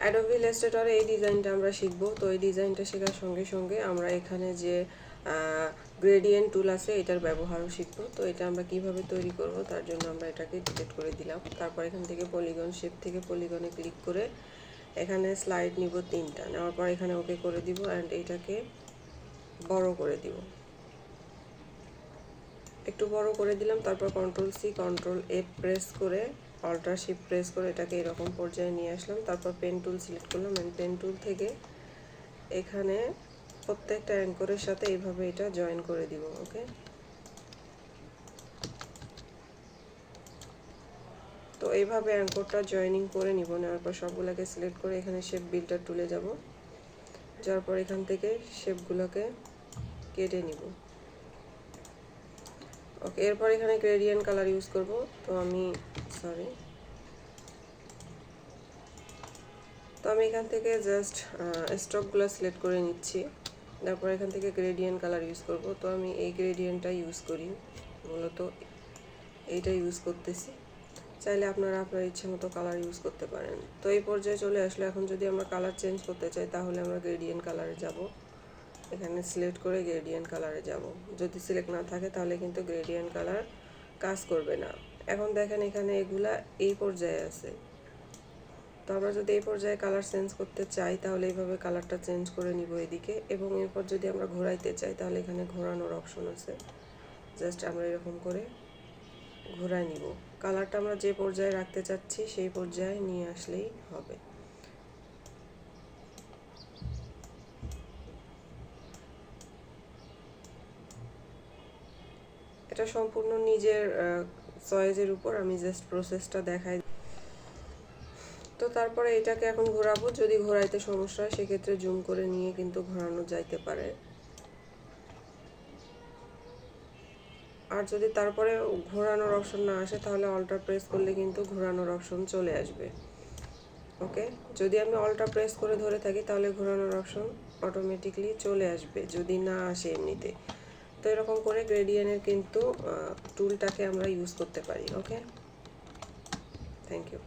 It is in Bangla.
অ্যাডোবি ইলাস্ট্রেটরে এই ডিজাইনটা আমরা শিখব। তো এই ডিজাইনটা শেখার সঙ্গে সঙ্গে আমরা এখানে যে গ্রেডিয়েন্ট টুল আছে এটার ব্যবহারও শিখব। তো এটা আমরা কিভাবে তৈরি করব তার জন্য আমরা এটাকে ডিলিট করে দিলাম। তারপর এখান থেকে পলিগন শেপ থেকে পলিগনে ক্লিক করে এখানে স্লাইড নিব 3টা, নেওয়ার পর এখানে ওকে করে দিব অ্যান্ড এইটাকে বড় করে দিব, একটু বড় করে দিলাম। তারপর control C control F press করে অল্টার শিফট প্রেস করে এটাকে এরকম পর্যায়ে নিয়ে আসলাম। তারপর পেন টুল সিলেক্ট করলাম অ্যান্ড পেন টুল থেকে এখানে প্রত্যেকটা অ্যাঙ্করের সাথে এইভাবে এটা জয়েন করে দিব। ওকে, তো এইভাবে অ্যাঙ্করটা জয়েনিং করে নিব। নেওয়ার পর সবগুলোকে সিলেক্ট করে এখানে শেপ বিল্ডার টুলে যাব, যাওয়ার পর এখান থেকে শেপগুলোকে কেটে নিব। ওকে, এরপর এখানে গ্রেডিয়েন্ট কালার ইউজ করব। তো আমি এখান থেকে জাস্ট স্ট্রোকগুলো সিলেক্ট করে নিচ্ছি। তারপর এখান থেকে গ্রেডিয়েন্ট কালার ইউজ করব। তো আমি এই গ্রেডিয়েন্টটা ইউজ করি, মূলত এইটা ইউজ করতেছি। চাইলে আপনারা আপনার ইচ্ছে মতো কালার ইউজ করতে পারেন। তো এই পর্যায়ে চলে আসলে এখন যদি আমরা কালার চেঞ্জ করতে চাই তাহলে আমরা গ্রেডিয়েন্ট কালারে যাব, এখানে সিলেক্ট করে গ্রেডিয়েন্ট কালারে যাব। যদি সিলেক্ট না থাকে তাহলে কিন্তু গ্রেডিয়েন্ট কালার কাজ করবে না। এখন দেখেন এখানে এগুলা এই পর্যায়ে আছে। তো আমরা যদি এই পর্যায়ে কালার চেঞ্জ করতে চাই তাহলে এইভাবে কালারটা চেঞ্জ করে নিব এদিকে, এবং এরপর যদি আমরা ঘোরাইতে চাই তাহলে এখানে ঘোরানোর অপশন আছে, জাস্ট আমরা এরকম করে ঘোরায় নিব। কালারটা আমরা যে পর্যায়ে রাখতে চাচ্ছি সেই পর্যায়ে নিয়ে আসলেই হবে। এটা সম্পূর্ণ নিজের চয়েসের উপর, আমি জাস্ট প্রসেসটা দেখাই। তো তারপরে এটাকে এখন ঘোরাবো। যদি ঘোরাইতে সমস্যা হয় সেক্ষেত্রে জুম করে নিয়ে কিন্তু ঘোরানো যাইতে পারে, আর যদি তারপরে ঘোরানোর অপশন না আসে তাহলে অল্টার প্রেস করলে কিন্তু ঘোরানোর অপশন চলে আসবে। ওকে, যদি আমি অল্টা প্রেস করে ধরে থাকি তাহলে ঘোরানোর অপশন অটোমেটিকলি চলে আসবে, যদি না আসে এমনিতে। তো এরকম করে গ্রেডিয়েন্টের কিন্তু টুলটাকে আমরা ইউজ করতে পারি। ওকে, থ্যাংক ইউ।